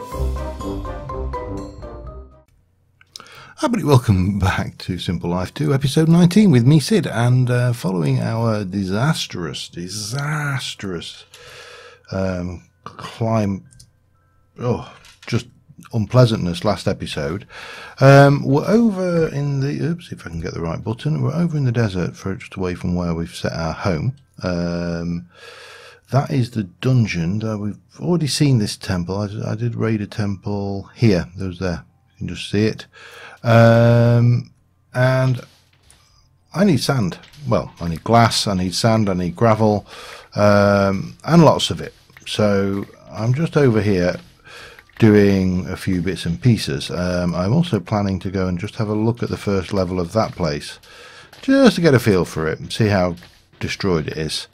Hi everybody, welcome back to Simple Life 2, episode 19 with me, Sid, and following our disastrous just unpleasantness last episode. We're over in the, oops, if I can get the right button, we're over in the desert, for just away from where we've set our home. That is the dungeon. We've already seen this temple. I did raid a temple here. There's there. You can just see it. And I need sand. Well, I need glass, I need sand, I need gravel, and lots of it. So I'm just over here doing a few bits and pieces. I'm also planning to go and just have a look at the first level of that place, just to get a feel for it and see how destroyed it is.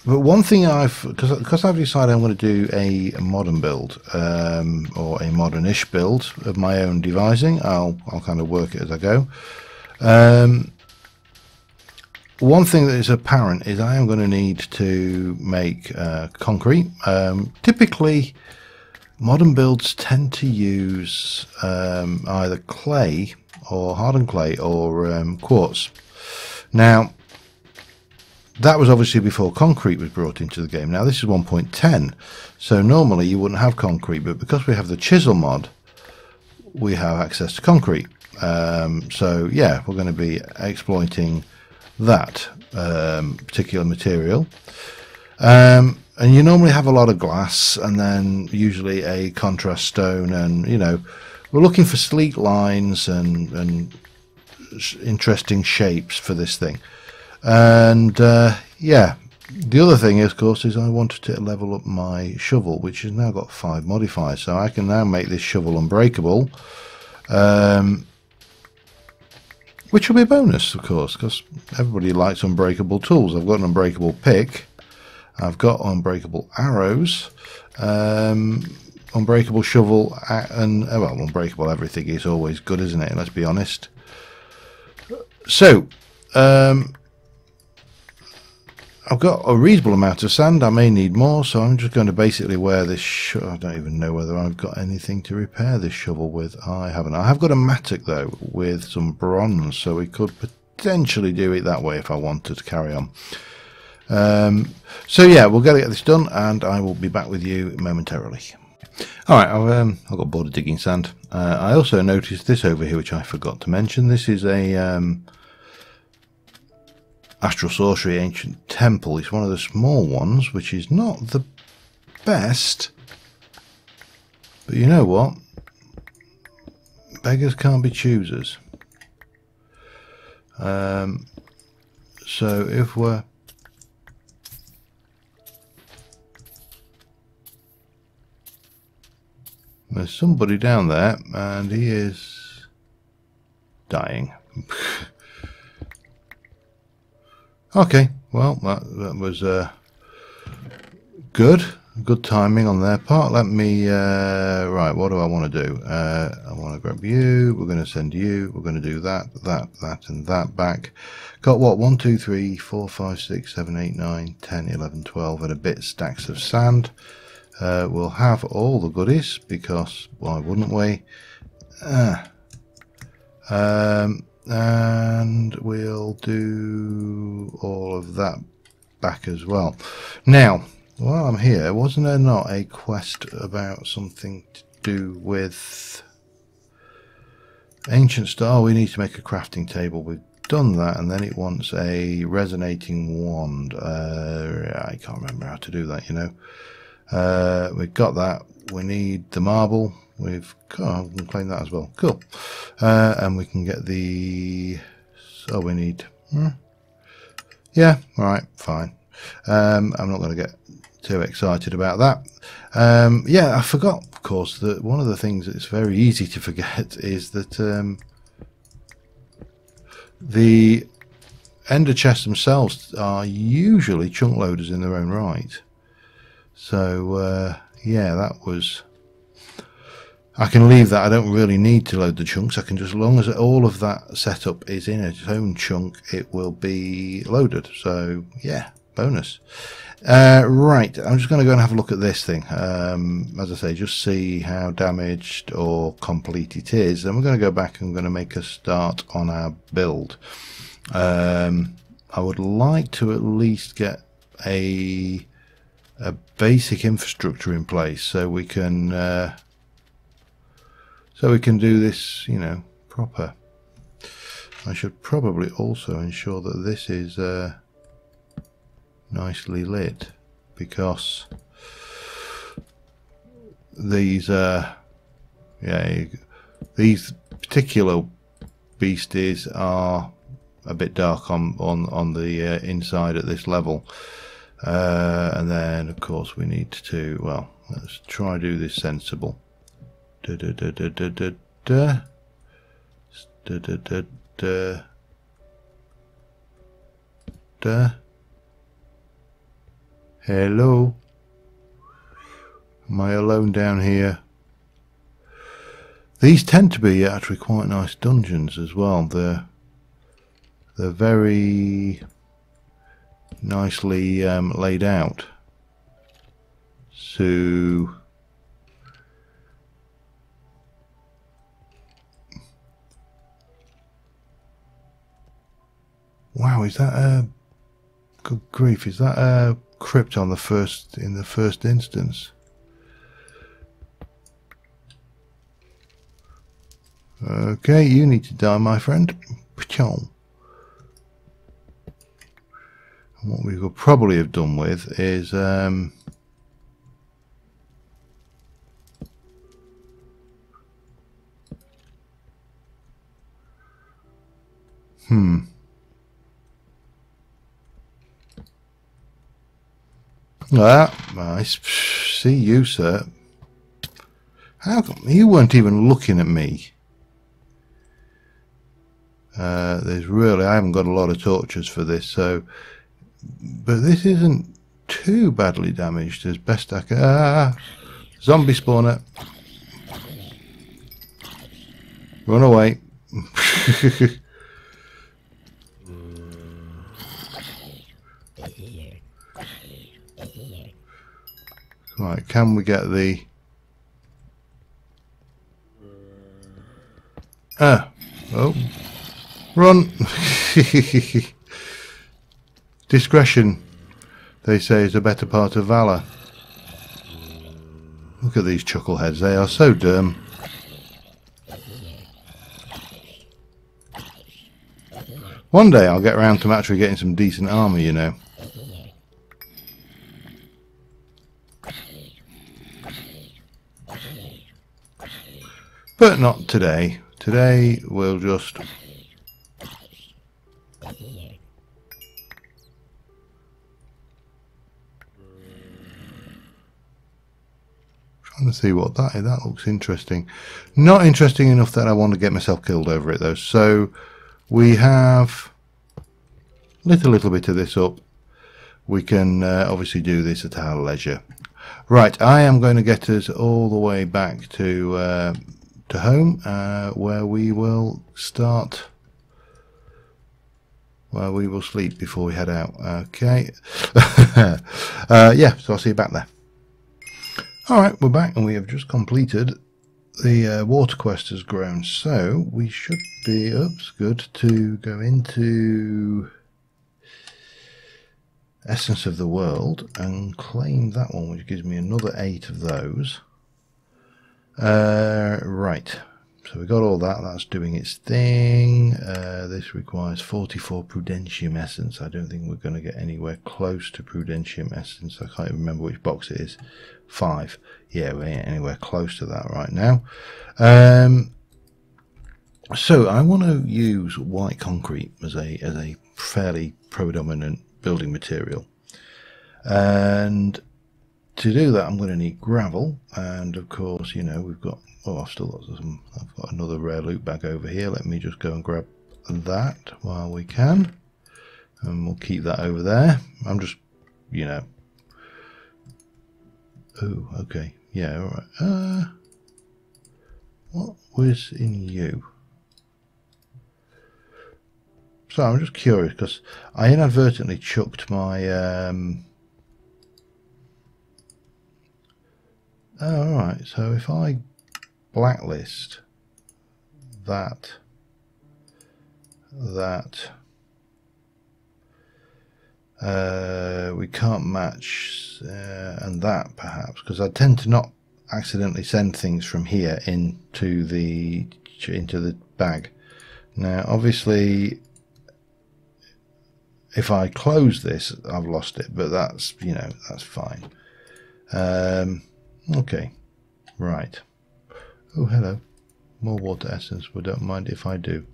But one thing because I've decided I'm going to do a modern build, or a modern-ish build of my own devising. I'll kind of work it as I go. One thing that is apparent is I am going to need to make concrete. Typically, modern builds tend to use either clay or hardened clay or quartz. Now, that was obviously before concrete was brought into the game. Now this is 1.10, so normally you wouldn't have concrete, but because we have the chisel mod, we have access to concrete. So yeah, we're going to be exploiting that particular material. And you normally have a lot of glass and then usually a contrast stone, and you know, we're looking for sleek lines and interesting shapes for this thing. And yeah, the other thing is, of course, is I wanted to level up my shovel, which has now got 5 modifiers, so I can now make this shovel unbreakable, which will be a bonus, of course, because everybody likes unbreakable tools. I've got an unbreakable pick, I've got unbreakable arrows, unbreakable shovel, and well, unbreakable everything is always good, isn't it? Let's be honest. So I've got a reasonable amount of sand. I may need more, so I'm just going to basically wear this. I don't even know whether I've got anything to repair this shovel with. I haven't. I have got a mattock though with some bronze, so we could potentially do it that way if I wanted to carry on. So yeah, we'll get this done, and I will be back with you momentarily. Alright, I've got bored of digging sand. I also noticed this over here, which I forgot to mention. This is a Astral Sorcery Ancient Temple. It's one of the small ones, which is not the best, but you know what? Beggars can't be choosers. So if there's somebody down there, and he is dying. Okay, well, that was good timing on their part. Let me, right, what do I want to do? I want to grab you, we're going to send you, we're going to do that, and that back. Got what, 1, 2, 3, 4, 5, 6, 7, 8, 9, 10, 11, 12, and a bit stacks of sand. We'll have all the goodies, because why wouldn't we? And we'll do all of that back as well. Now, while I'm here, wasn't there not a quest about something to do with ancient star? We need to make a crafting table. We've done that, and then it wants a resonating wand. I can't remember how to do that, you know. We've got that. We need the marble. We've got, we can claim that as well. Cool. And we can get the, so we need, yeah, alright, fine. I'm not going to get too excited about that. Yeah, I forgot, of course, that one of the things that's very easy to forget is that the ender chests themselves are usually chunk loaders in their own right. So, yeah, that was... I can leave that. I don't really need to load the chunks. I can just, as long as all of that setup is in its own chunk, it will be loaded. So, yeah, bonus. Right, I'm just going to go and have a look at this thing. As I say, just see how damaged or complete it is. Then we're going to go back and we're going to make a start on our build. I would like to at least get a basic infrastructure in place so we can do this, you know, proper. I should probably also ensure that this is nicely lit, because these these particular beasties are a bit dark on the inside at this level, and then of course we need to, well, let's try do this sensible. Hello, am I alone down here? These tend to be actually quite nice dungeons as well. They're very nicely laid out. So wow, is that a good grief? Is that a crypt on the first instance? Okay, you need to die, my friend. And what we could probably have done with is I see you, sir. How come you weren't even looking at me? There's really, I haven't got a lot of torches for this, so, but this isn't too badly damaged as best I can. Zombie spawner, run away. Right, can we get the oh, run. Discretion, they say, is a better part of valor. Look at these chuckleheads, they are so dumb. One day I'll get around to actually getting some decent armor, you know. But not today. Today we'll just trying to see what that is. That looks interesting. Not interesting enough that I want to get myself killed over it though. So we have lit a little bit of this up. We can obviously do this at our leisure. Right, I am going to get us all the way back to home, where we will start, where we will sleep before we head out. Okay. Yeah, so I'll see you back there. Alright, we're back and we have just completed the water quest has grown, so we should be good to go into Essence of the World and claim that one, which gives me another 8 of those. Right, so we got all that. That's doing its thing. This requires 44 Prudentium Essence. I don't think we're going to get anywhere close to Prudentium Essence. I can't even remember which box it is. 5. Yeah, we ain't anywhere close to that right now. So I want to use white concrete as a fairly predominant building material, and to do that I'm going to need gravel, and of course, you know, we've got, oh, I've got another rare loot bag over here. Let me just go and grab that while we can, and we'll keep that over there. I'm just, you know, oh, okay, yeah, all right. What was in you? So I'm just curious because I inadvertently chucked my oh, alright, so if I blacklist that we can't match and that perhaps, because I tend to not accidentally send things from here into the bag. Now obviously if I close this I've lost it, but that's, you know, that's fine. Okay, right. Oh, hello. More water essence. We don't mind if I do.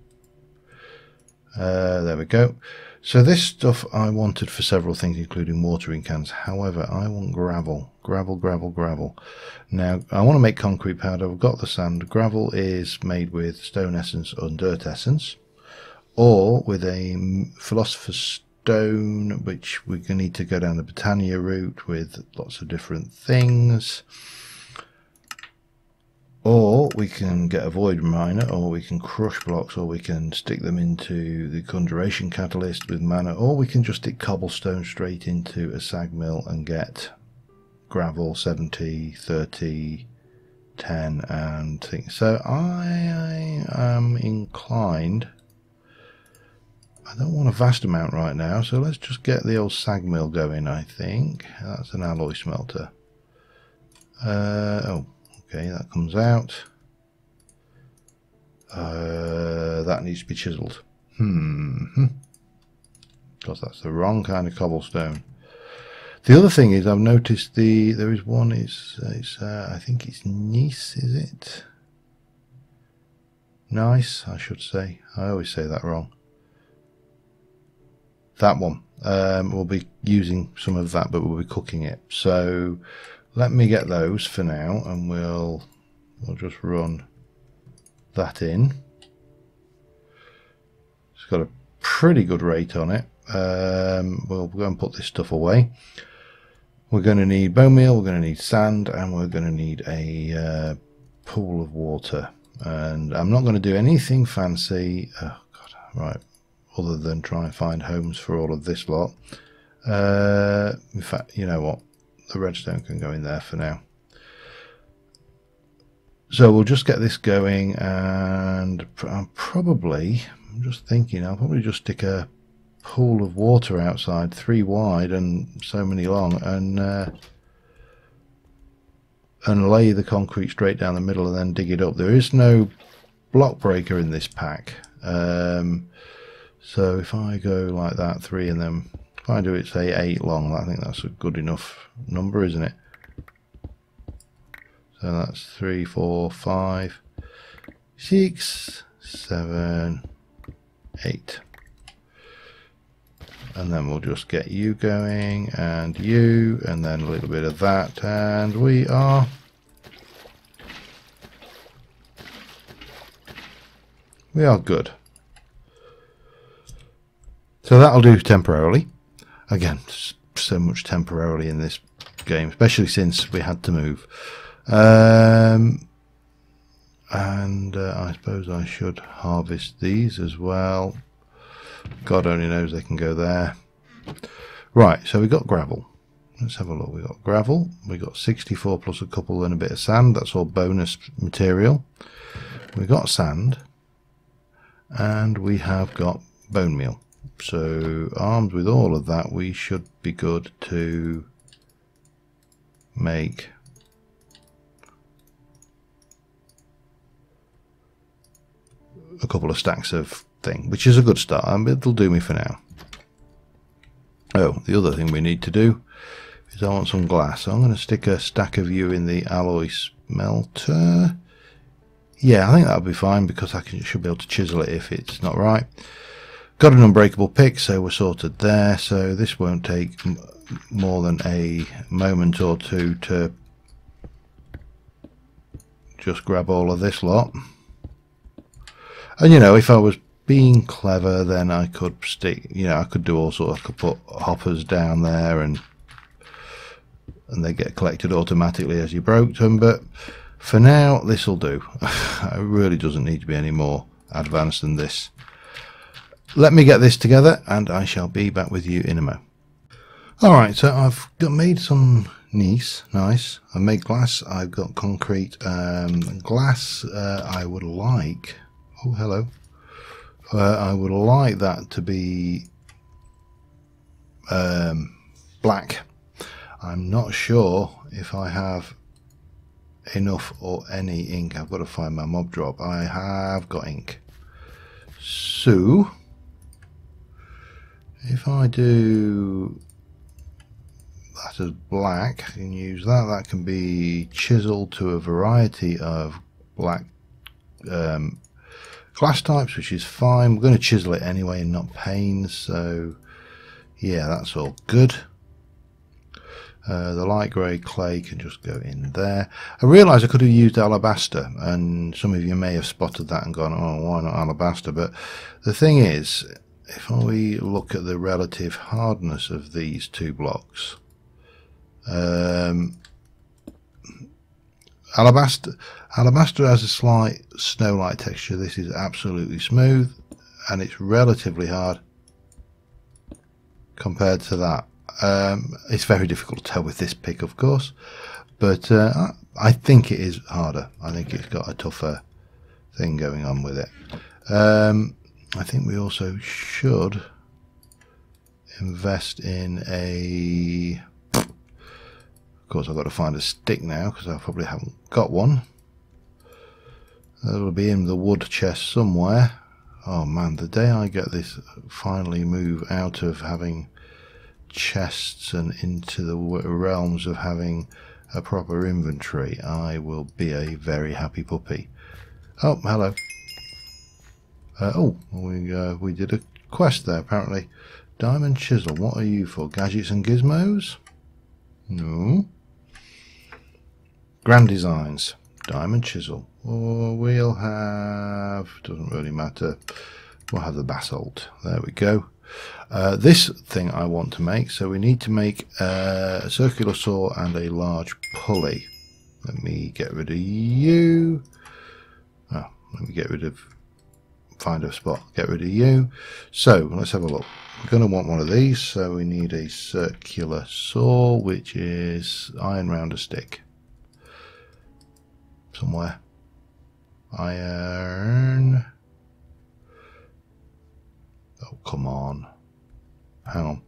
There we go. So this stuff I wanted for several things, including watering cans. However, I want gravel. Gravel. Now, I want to make concrete powder. I've got the sand. Gravel is made with stone essence or dirt essence, or with a philosopher's stone, which we're going to need to go down the Britannia route with lots of different things. Or we can get a void miner, or we can crush blocks, or we can stick them into the conjuration catalyst with mana, or we can just stick cobblestone straight into a sag mill and get gravel 70, 30, 10 and things. So I am inclined, I don't want a vast amount right now, so let's just get the old sag mill going. I think that's an alloy smelter. Oh, okay, that comes out. That needs to be chiseled. Because that's the wrong kind of cobblestone. The other thing is, I've noticed there is one. It's I think it's Nice, is it? Nice, I should say. I always say that wrong. That one. We'll be using some of that, but we'll be cooking it. So let me get those for now, and we'll just run that in. It's got a pretty good rate on it. We'll go and put this stuff away. We're going to need bone meal, we're going to need sand, and we're going to need a pool of water. And I'm not going to do anything fancy. Oh God, right. Other than try and find homes for all of this lot. In fact, you know what? The redstone can go in there for now. So we'll just get this going, and I'm just thinking, I'll probably just stick a pool of water outside, 3 wide and so many long, and lay the concrete straight down the middle and then dig it up. There is no block breaker in this pack. So if I go like that, 3, and then if I do it, say 8 long, I think that's a good enough number, isn't it? So that's 3, 4, 5, 6, 7, 8. And then we'll just get you going, and you, and then a little bit of that, and we are good. So that'll do temporarily. Again, so much temporarily in this game, especially since we had to move. And I suppose I should harvest these as well. God only knows they can go there. Right, so we got gravel. Let's have a look. We got gravel. We got 64 plus a couple and a bit of sand. That's all bonus material. We got sand, and we have got bone meal. So armed with all of that, we should be good to make a couple of stacks of thing, which is a good start. It'll do me for now. Oh, the other thing we need to do is I want some glass. So I'm going to stick a stack of you in the alloy smelter. Yeah, I think that'll be fine, because I should be able to chisel it if it's not right. Got an unbreakable pick, so we're sorted there. So this won't take more than a moment or two to just grab all of this lot. And you know, if I was being clever, then I could stick, you know, I could do all sorts. I could put hoppers down there, and they get collected automatically as you broke them. But for now, this will do. It really doesn't need to be any more advanced than this. let me get this together and I shall be back with you in a mo. Alright, so I've made some nice. I made glass, I've got concrete. Glass, I would like... Oh, hello. I would like that to be black. I'm not sure if I have enough or any ink. I've got to find my mob drop. I have got ink. So, if I do that as black, I can use that. That can be chiseled to a variety of black glass types, which is fine. We're going to chisel it anyway and not panes, so yeah, that's all good. The light grey clay can just go in there. I realised I could have used alabaster, and some of you may have spotted that and gone, oh, why not alabaster? But the thing is, if we look at the relative hardness of these two blocks, alabaster has a slight snow-like texture. This is absolutely smooth, and it's relatively hard compared to that. It's very difficult to tell with this pick, of course, but I think it is harder. I think it's got a tougher thing going on with it. I think we also should invest in a... Of course, I've got to find a stick now because I probably haven't got one. That'll be in the wood chest somewhere. Oh man, the day I get this finally move out of having chests and into the realms of having a proper inventory, I will be a very happy puppy. Oh, hello. Oh, we did a quest there apparently. Diamond chisel, what are you for? Gadgets and gizmos? No. Grand designs. Diamond chisel. Or we'll have... doesn't really matter. We'll have the basalt. There we go. This thing I want to make, so we need to make a circular saw and a large pulley. Let me get rid of you. Oh, let me get rid of... find a spot. Get rid of you. So, let's have a look. We're going to want one of these, so we need a circular saw, which is iron round a stick. Somewhere. Iron. Oh, come on. Hang on.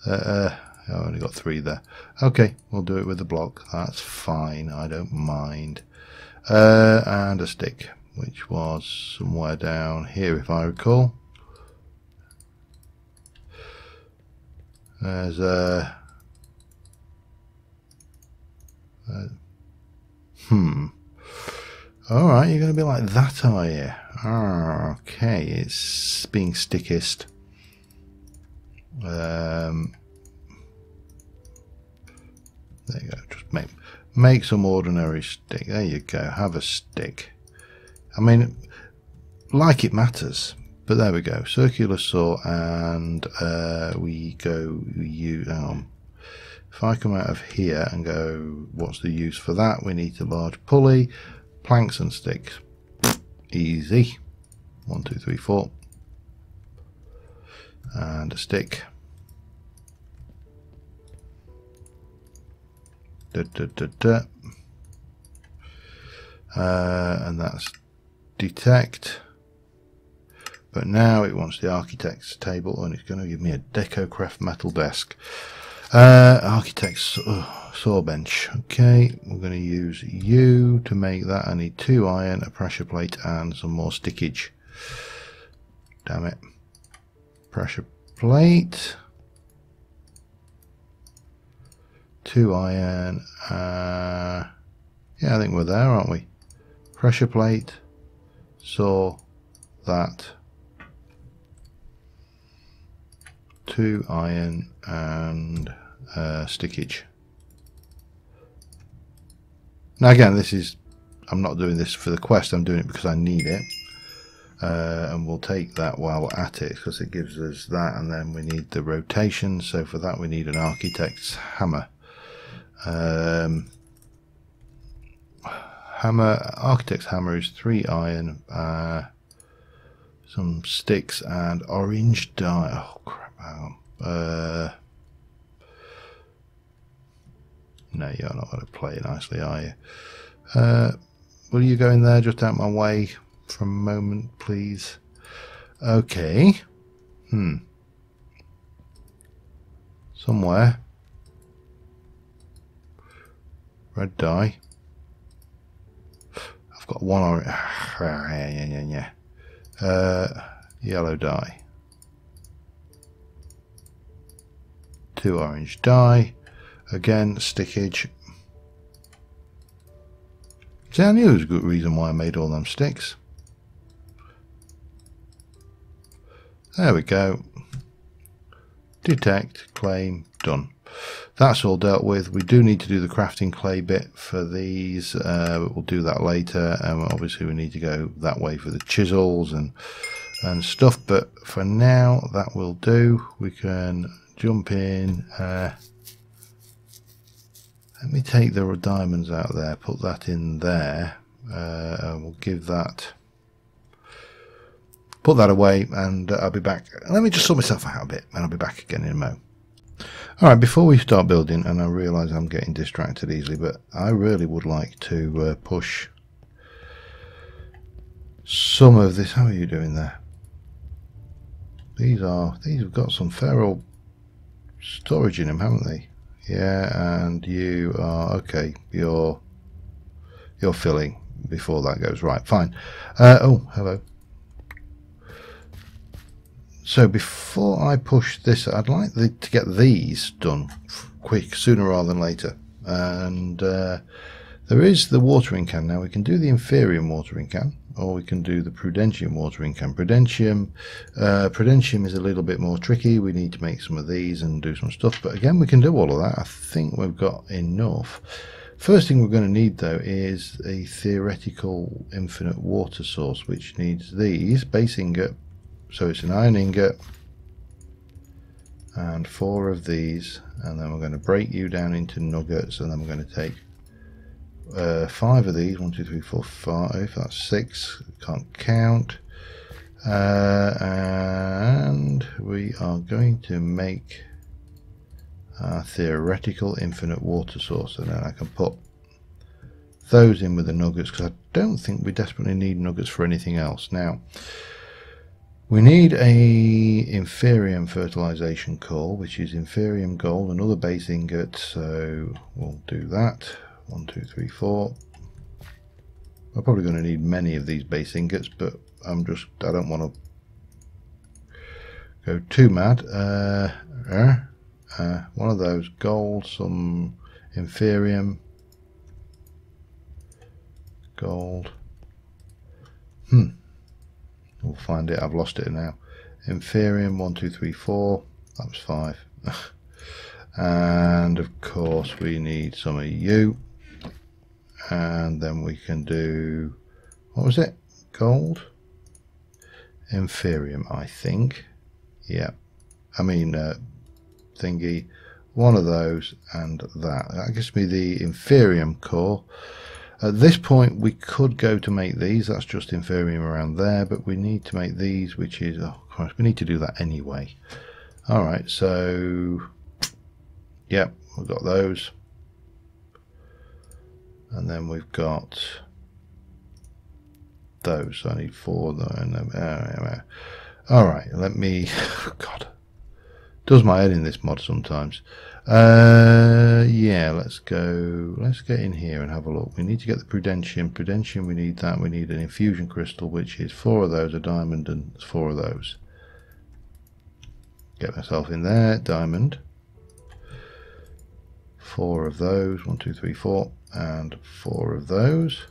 I only got 3 there. Okay, we'll do it with the block. That's fine. I don't mind. And a stick, which was somewhere down here, if I recall. There's a... Alright, you're going to be like that, are you? Oh, okay, it's being stickist. There you go, just make some ordinary stick. There you go, have a stick. I mean, like it matters, but there we go. Circular saw, and we go, hang on. If I come out of here and go, what's the use for that? We need a large pulley, planks and sticks. Easy. 1, 2, 3, 4. And a stick. And that's detect. But now it wants the architect's table, and it's going to give me a DecoCraft metal desk. Architect's saw bench. Okay, we're going to use you to make that. I need 2 iron, a pressure plate, and some more stickage. Damn it. Pressure plate. 2 iron. Yeah, I think we're there, aren't we? Pressure plate. Saw that. 2 iron and stickage. Now again, this is, I'm not doing this for the quest, I'm doing it because I need it. And we'll take that while we're at it, because it gives us that, and then we need the rotation, so for that we need an architect's hammer. Architect's hammer is 3 iron, some sticks and orange dye. Oh crap! Hang on. No, you're not going to play nicely, are you? Will you go in there just out my way for a moment, please? Okay. Somewhere. Red dye. I've got one orange. Yellow dye. 2 orange dye. Again, stickage. See, I knew there was a good reason why I made all them sticks. There we go. Detect, claim, done. That's all dealt with. We do need to do the crafting clay bit for these. We'll do that later. And obviously we need to go that way for the chisels and stuff. But for now, that will do. We can jump in. Let me take the diamonds out there. Put that in there. And we'll give that. Put that away, and I'll be back. Let me just sort myself out a bit, and I'll be back again in a moment. Alright, before we start building, and I realise I'm getting distracted easily, but I really would like to push some of this. How are you doing there? These have got some fair old storage in them, haven't they? Yeah, and you are okay. You're filling before that goes right. Fine. Oh, hello. So before I push this, I'd like to get these done quick, sooner rather than later. And there is the watering can. Now we can do the Inferium watering can, or we can do the Prudentium watering can. Prudentium is a little bit more tricky. We need to make some of these and do some stuff. But again, we can do all of that. I think we've got enough. First thing we're going to need though is a theoretical infinite water source, which needs these base ingot. So it's an iron ingot and 4 of these, and then we're going to break you down into nuggets, and then we're going to take 5 of these. 1, 2, 3, 4, 5. That's 6. Can't count. And we are going to make our theoretical infinite water source, and then I can put those in with the nuggets, because I don't think we desperately need nuggets for anything else. Now, we need a Inferium fertilization core, which is Inferium gold, another base ingot, so we'll do that. 1, 2, 3, 4. We're probably going to need many of these base ingots, but I don't want to go too mad. One of those gold, some Inferium gold. We'll find it. I've lost it now. Inferium 1, 2, 3, 4. That was 5. And of course we need some of you. And then we can do, what was it? Gold? Inferium, I think. Yeah. I mean, thingy. One of those and that. That gives me the Inferium core. At this point we could go to make these. That's just Inferium around there, but we need to make these, which is, oh Christ, we need to do that anyway. Alright, so yep, we've got those, and then we've got those. So I need 4 though. Alright, let me God, does my head in this mod sometimes. Yeah, let's get in here and have a look. We need to get the Prudentium, we need that. We need an infusion crystal, which is 4 of those, a diamond, and 4 of those. Get myself in there. Diamond, 4 of those. 1, 2, 3, 4, and 4 of those.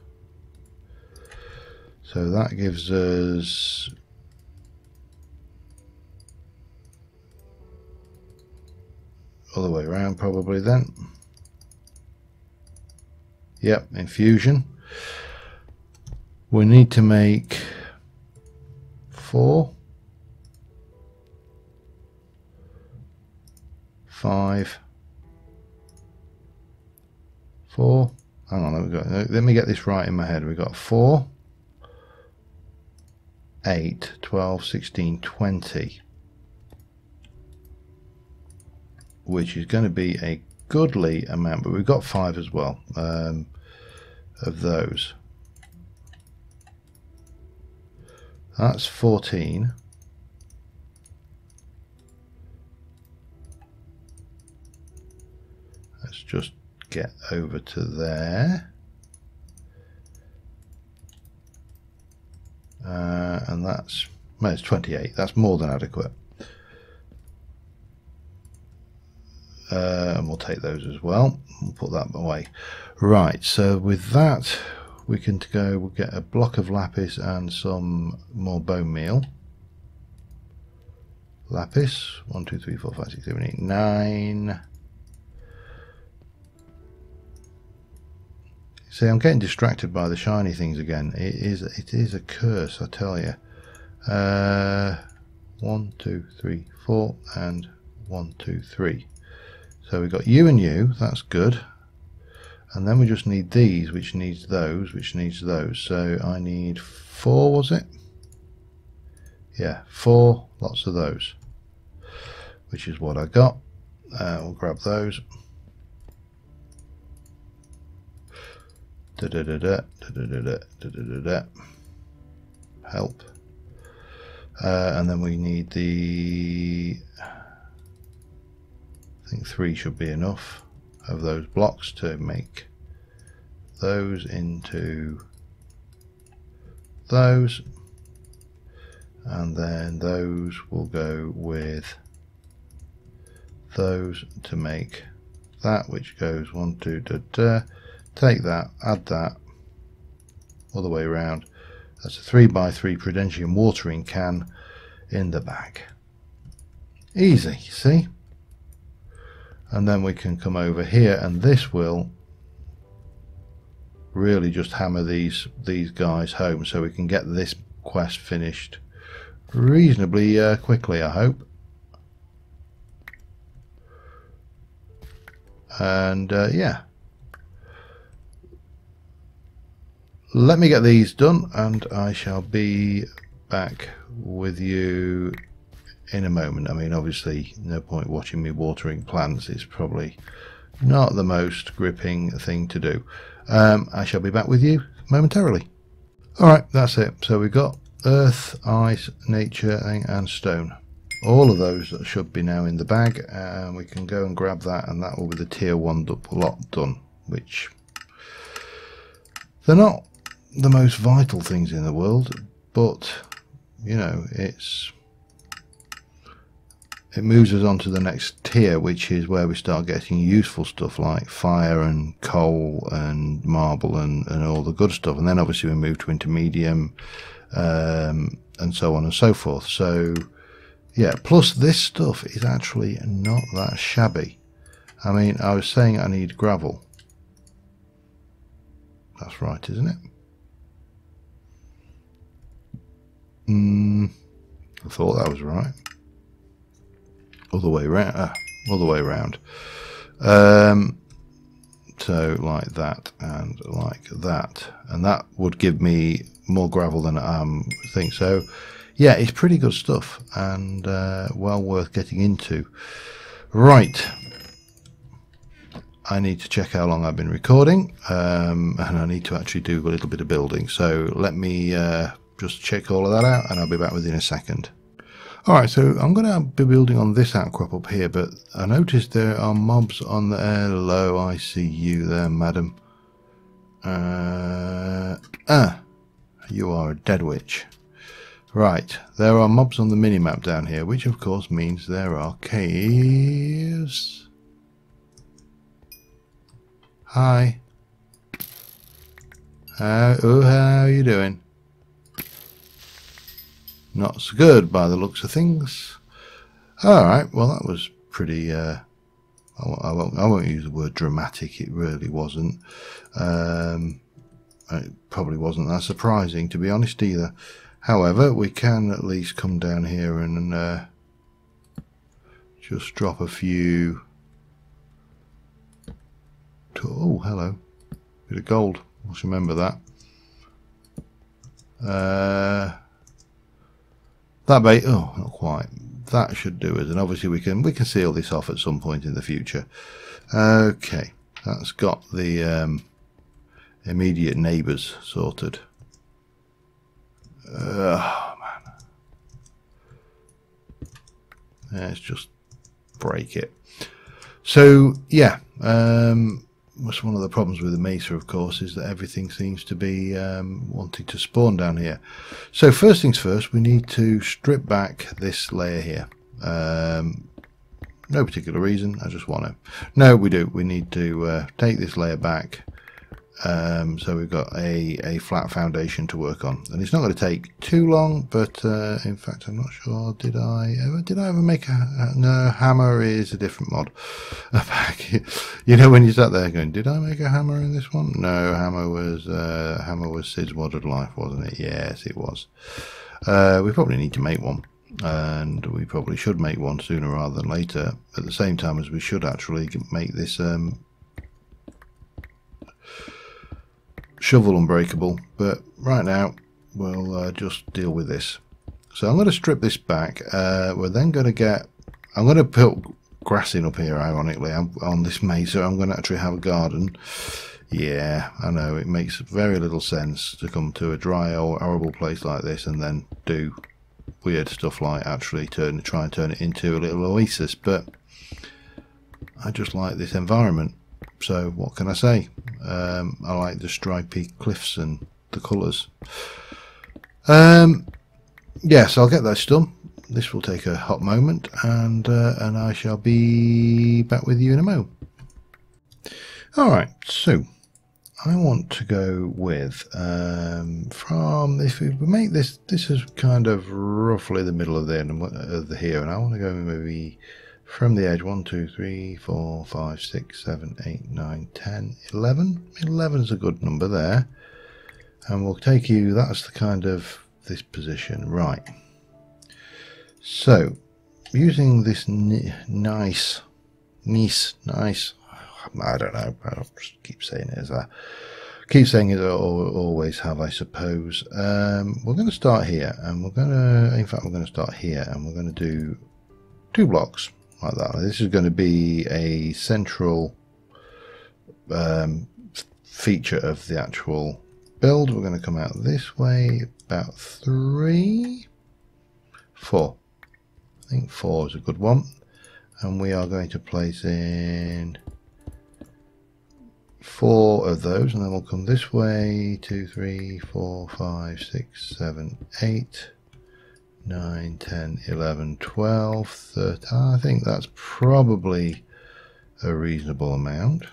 So that gives us other way around probably then. Yep, infusion. We need to make 4, 5, 4. Hang on, let me get this right in my head. We got 4, 8, 12, 16, 20, which is going to be a goodly amount, but we've got 5 as well of those. That's 14. Let's just get over to there. And that's, well, it's 28. That's more than adequate. And we'll take those as well. We'll put that away. Right, so with that, we can go, we'll get a block of lapis and some more bone meal. Lapis, 1, 2, 3, 4, 5, 6, 7, 8, 9. See, I'm getting distracted by the shiny things again. It is a curse, I tell you. 1, 2, 3, 4, and 1, 2, 3. So we've got you and you, that's good. And then we just need these, which needs those, which needs those. So I need 4, was it? Yeah, 4, lots of those, which is what I got. We'll grab those. Help. And then we need the, I think 3 should be enough of those blocks to make those into those, and then those will go with those to make that, which goes 1, 2, take that, add that all the way around. That's a 3x3 Prudentium watering can in the bag. Easy, see? And then we can come over here, and this will really just hammer these guys home, so we can get this quest finished reasonably quickly, I hope. And yeah, let me get these done, and I shall be back with you in a moment. I mean, obviously no point watching me watering plants. It's probably not the most gripping thing to do. I shall be back with you momentarily. Alright, that's it. So we've got earth, ice, nature and stone. All of those should be now in the bag, and we can go and grab that, and that will be the tier 1 lot done, which they're not the most vital things in the world, but you know, it moves us on to the next tier, which is where we start getting useful stuff like fire and coal and marble and all the good stuff. And then obviously we move to intermedium and so on and so forth. So yeah, plus this stuff is actually not that shabby. I mean, I was saying I need gravel. That's right, isn't it? I thought that was right. All the way around, all the way around. So like that and like that, and that would give me more gravel than I think. So yeah, it's pretty good stuff, and well worth getting into. Right, I need to check how long I've been recording, and I need to actually do a little bit of building. So let me just check all of that out, and I'll be back within a second. Alright, so I'm going to be building on this outcrop up here, but I noticed there are mobs on the... Hello, I see you there, madam. You are a dead witch. Right, there are mobs on the minimap down here, which of course means there are caves. Hi. How are you doing? Not so good by the looks of things. Alright, well that was pretty, I won't use the word dramatic, it really wasn't. It probably wasn't that surprising, to be honest, either. However, we can at least come down here and just drop a few... Oh, hello. Bit of gold, let's remember that. That bait, oh, not quite. That should do it, and obviously we can seal this off at some point in the future. Okay, that's got the immediate neighbours sorted. Oh man, let's just break it. So yeah, that's one of the problems with the mesa, of course, is that everything seems to be wanting to spawn down here. So first things first, we need to strip back this layer here. No particular reason, I just want to. No, we do. We need to take this layer back. So we've got a flat foundation to work on, and it's not going to take too long. But in fact, I'm not sure. Did I ever make a? No, hammer is a different mod. You know, when you sat there going, did I make a hammer in this one? No, hammer was Sid's Modded Life, wasn't it? Yes, it was. We probably need to make one, and we probably should make one sooner rather than later. At the same time as we should actually make this. Shovel unbreakable, but right now we'll just deal with this. So I'm going to strip this back. We're then going to get, I'm going to put grass in up here, ironically, on this mesa. I'm going to actually have a garden. Yeah, I know, it makes very little sense to come to a dry or horrible place like this and then do weird stuff like actually try and turn it into a little oasis, but I just like this environment. So what can I say? I like the stripy cliffs and the colours. Yes, I'll get that done. This will take a hot moment, and I shall be back with you in a mo. Alright, so I want to go with from, if we make this is kind of roughly the middle of the end of the here, and I want to go maybe from the edge 1, 2, 3, 4, 5, 6, 7, 8, 9, 10, 11. 11 is a good number there. And we'll take you, that's the kind of this position. Right. So, using this nice, I don't know, I'll just keep saying it as I keep saying it, I always have, I suppose. We're going to start here, and we're going to, in fact, we're going to start here, and we're going to do 2 blocks. Like that. This is going to be a central feature of the actual build. We're going to come out this way about 3, 4. I think 4 is a good one, and we are going to place in 4 of those, and then we'll come this way 2, 3, 4, 5, 6, 7, 8, 9, 10, 11, 12, 13. I think that's probably a reasonable amount.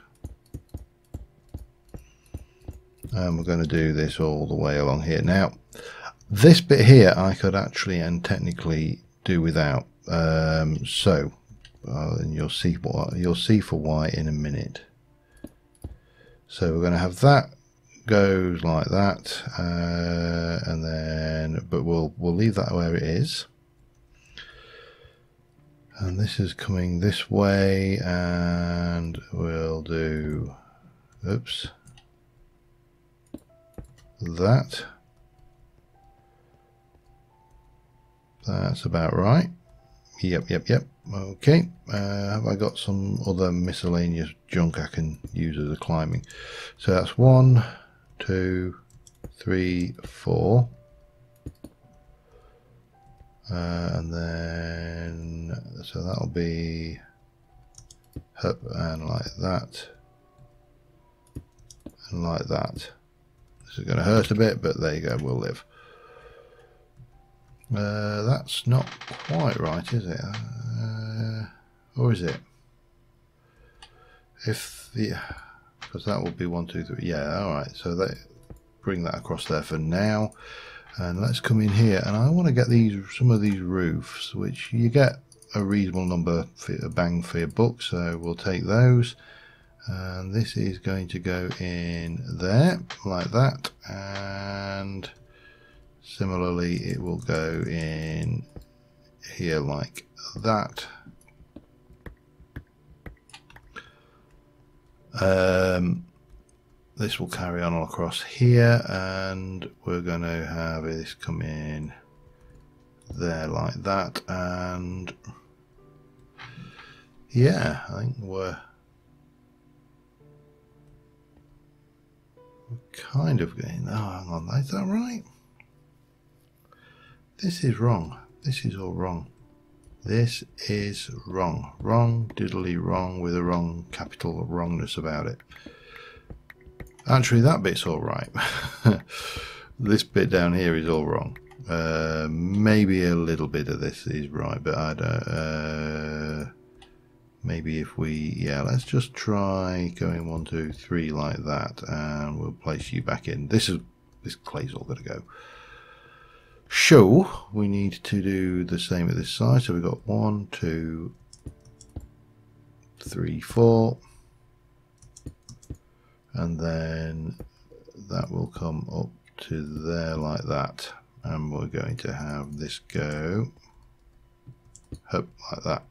And we're going to do this all the way along here. Now, this bit here I could actually and technically do without. And you'll see for why in a minute. So we're going to have that goes like that, and then but we'll leave that where it is, and this is coming this way, and we'll do that. That's about right. Yep. Okay, have I got some other miscellaneous junk I can use as a climbing? So that's 1, 2, 3, 4, and then so that'll be up and like that and like that. This is going to hurt a bit, but there you go, we'll live. That's not quite right, is it? Or is it? If the, because that will be 1, 2, 3. Yeah, all right. So that, bring that across there for now, and let's come in here. And I want to get some of these roofs, which you get a reasonable number for a bang for your buck. So we'll take those, and this is going to go in there like that, and similarly it will go in here like that. This will carry on all across here, and we're going to have this come in there like that, and yeah, I think we're kind of getting, oh, hang on, is that right? This is wrong. This is all wrong. This is wrong. Wrong, diddly wrong, with a wrong capital wrongness about it. Actually, that bit's all right. This bit down here is all wrong. Maybe a little bit of this is right, but I don't. Maybe if we, yeah, let's just try going 1, 2, 3 like that, and we'll place you back in. This clay's all going to go. So we need to do the same at this side. So we've got 1, 2, 3, 4, and then that will come up to there like that, and we're going to have this go up like that.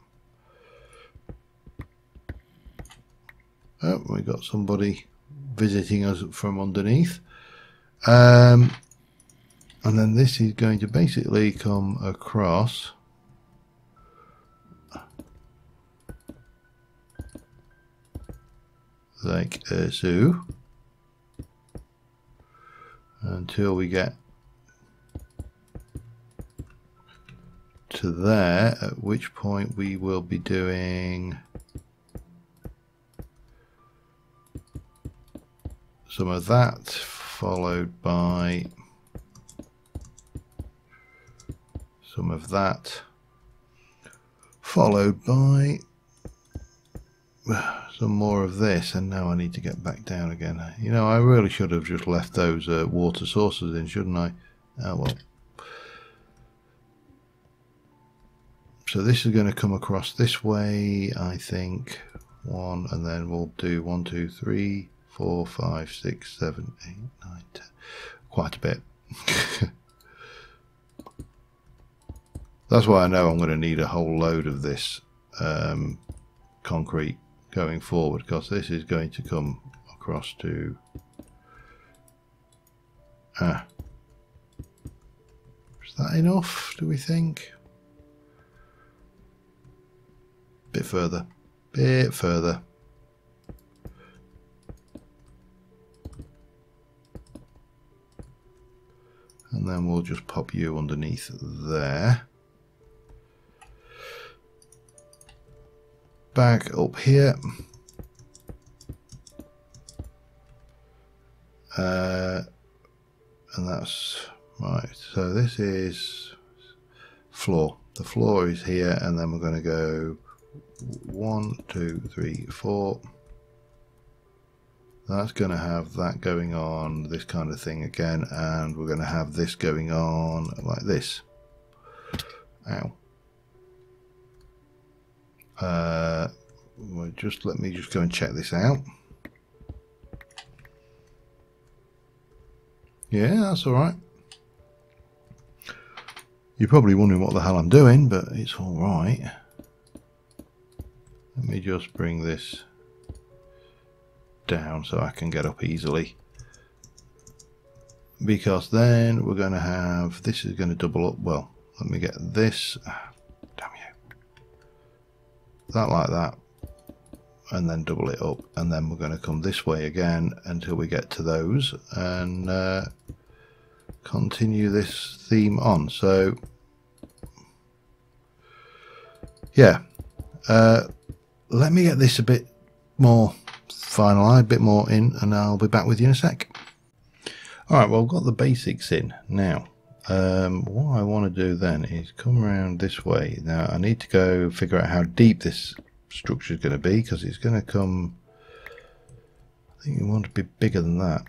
Oh, we got somebody visiting us from underneath. And then this is going to basically come across like so until we get to there, at which point we will be doing some of that, followed by some of that, followed by some more of this, and now I need to get back down again. You know, I really should have just left those water sources in, shouldn't I? Oh well. So this is going to come across this way, I think. One, and then we'll do 1, 2, 3, 4, 5, 6, 7, 8, 9, 10. Quite a bit. That's why I know I'm going to need a whole load of this concrete going forward, because this is going to come across to is that enough, do we think? Bit further, and then we'll just pop you underneath there. Back up here, and that's right. So this is floor. The floor is here, and then we're going to go 1, 2, 3, 4. That's going to have that going on, this kind of thing again, and we're going to have this going on like this. Ow. Well, let me just go and check this out. Yeah, that's all right. You're probably wondering what the hell I'm doing, but it's all right. Let me just bring this down so I can get up easily, because then we're going to have, this is going to double up. Well, let me get this, damn you, that like that, and then double it up, and then we're going to come this way again until we get to those, and continue this theme on. So yeah, let me get this a bit more finalized, a bit more in, and I'll be back with you in a sec. Alright, well, I've got the basics in now. What I want to do then is come around this way. Now I need to go figure out how deep this structure is going to be, because it's going to come, I think you want to be bigger than that,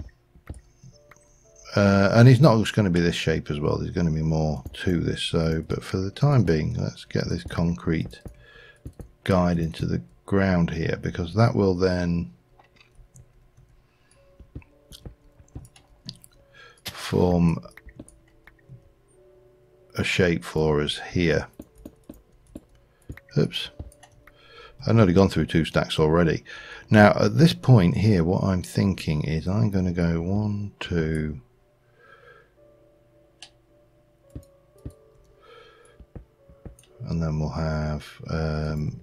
and it's not just going to be this shape as well. There's going to be more to this. So, but for the time being, let's get this concrete guide into the ground here, because that will then form a shape for us here. Oops, I've already gone through 2 stacks already. Now at this point here, what I'm thinking is I'm going to go 1, 2, and then we'll have 1,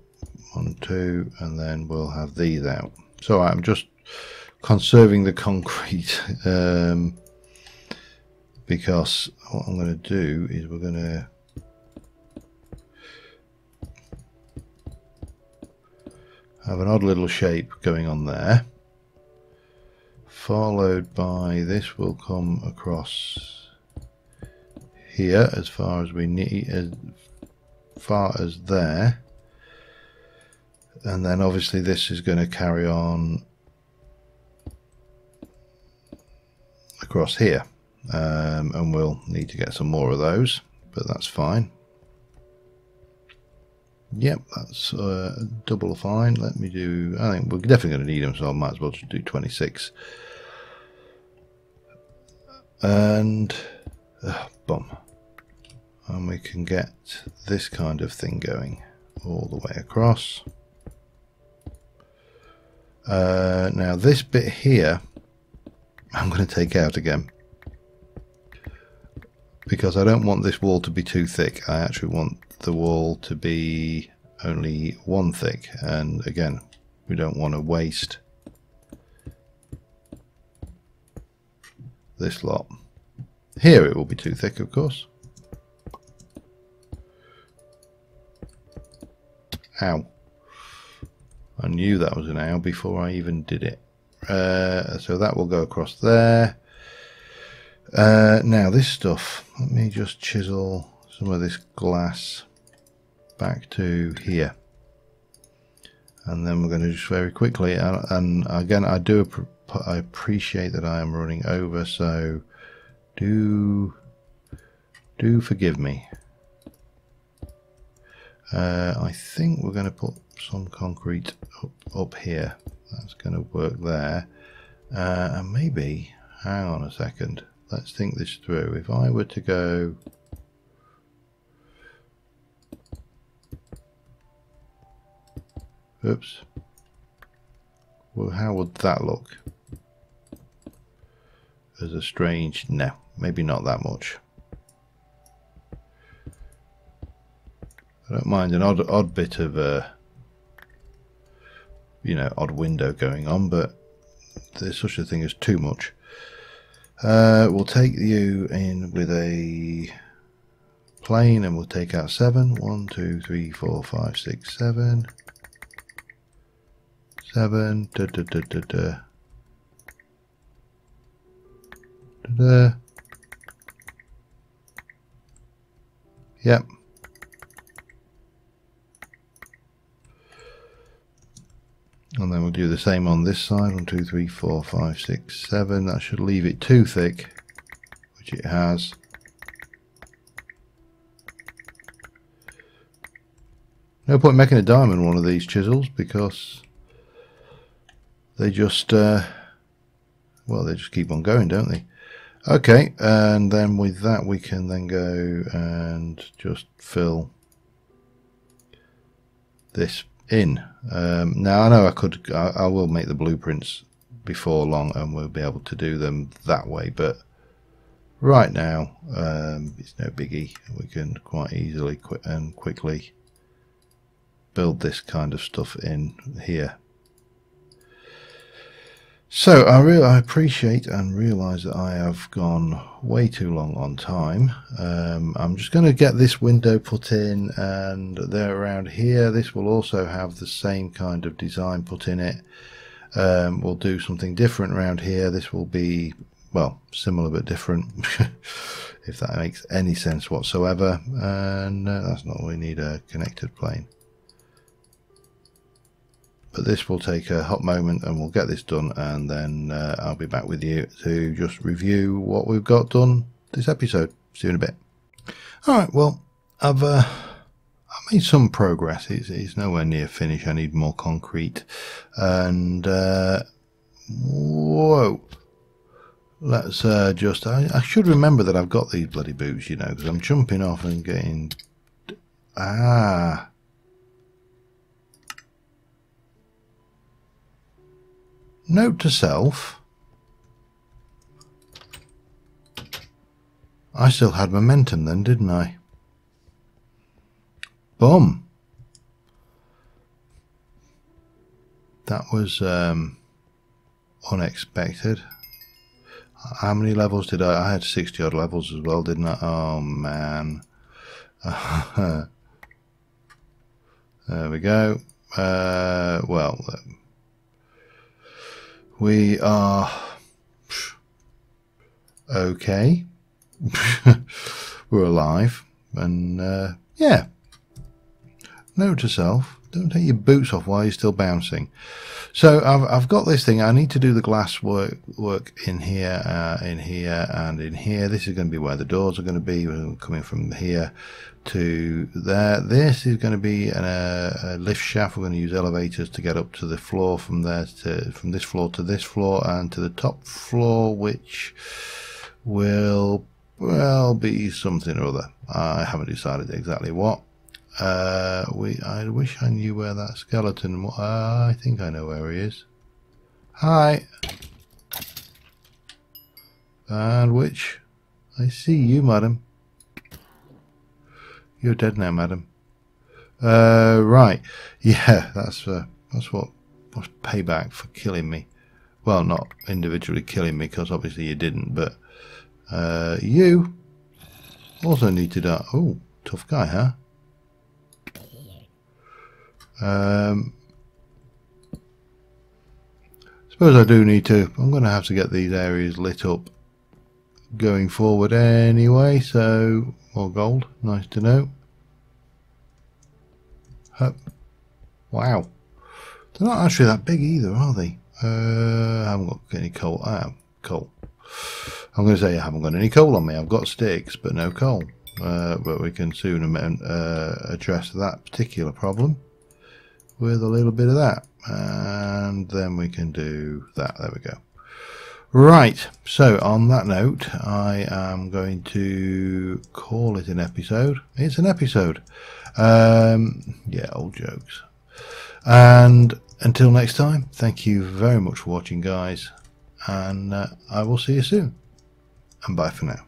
2, and then we'll have these out. So I'm just conserving the concrete because what I'm going to do is we're going to have an odd little shape going on there, followed by this will come across here as far as we need, as far as there, and then obviously this is going to carry on across here, and we'll need to get some more of those, but that's fine. Yep, that's double fine. Let me do, I think we're definitely going to need them, so I might as well just do 26. And boom. And we can get this kind of thing going all the way across. Now this bit here, I'm going to take out again, because I don't want this wall to be too thick. I actually want the wall to be only 1 thick, and again, we don't want to waste this lot. Here it will be too thick, of course. Ow. I knew that was an ow before I even did it. So that will go across there. Now this stuff, let me just chisel some of this glass back to here, and then we're going to just very quickly, and again I appreciate that I am running over, so do forgive me. I think we're going to put some concrete up here. That's going to work there, and maybe, hang on a second, let's think this through. If I were to go oops, well, how would that look? As a strange, no, maybe not that much. I don't mind an odd bit of you know, odd window going on, but there's such a thing as too much. We'll take you in with a plane, and we'll take out 7. 1, 2, 3, 4, 5, 6, 7. 7. Da, da, da, da, da. Da, da. Yep. And then we'll do the same on this side. 1, 2, 3, 4, 5, 6, 7. That should leave it too thick, which it has. No point making a diamond one of these chisels, because they just well, they just keep on going, don't they? Okay, and then with that we can then go and just fill this in. Now I know I will make the blueprints before long, and we'll be able to do them that way, but right now it's no biggie. We can quite easily and quickly build this kind of stuff in here. So I appreciate and realise that I have gone way too long on time. I'm just going to get this window put in, and there around here this will also have the same kind of design put in it. We'll do something different around here. This will be, well, similar but different, if that makes any sense whatsoever. And that's not what we need, a connected plane. But this will take a hot moment, and we'll get this done, and then I'll be back with you to just review what we've got done this episode. See you in a bit. Alright, well, I've made some progress. It's nowhere near finished. I need more concrete. And whoa, let's just, I should remember that I've got these bloody boots, you know, because I'm jumping off and getting, note to self, I still had momentum then, didn't I? Boom. That was unexpected. How many levels did I had 60 odd levels as well, didn't I? Oh man. There we go. Well, we are okay. We're alive, and yeah. Note to self: don't take your boots off while you're still bouncing. So I've got this thing. I need to do the glass work in here, and in here. This is going to be where the doors are going to be. We're coming from here to there. This is going to be a lift shaft. We're going to use elevators to get up to the floor from there, from this floor to this floor and to the top floor, which will, well, be something or other. I haven't decided exactly what. I wish I knew where that skeleton was. I think I know where he is. Hi. And which? I see you, madam. You're dead now, madam. Right. Yeah, that's what's payback for killing me. Well, not individually killing me, because obviously you didn't, but you also need to die. Oh, tough guy, huh? Suppose I do need to. I'm going to have to get these areas lit up going forward anyway. So more gold, nice to know. Hup. Wow, they're not actually that big either, are they? I haven't got any coal. I have coal. I'm going to say I haven't got any coal on me. I've got sticks, but no coal. But we can soon address that particular problem with a little bit of that, and then we can do that. There we go. Right, so on that note, I am going to call it an episode. It's an episode. Yeah, old jokes. And until next time, thank you very much for watching, guys, and I will see you soon, and bye for now.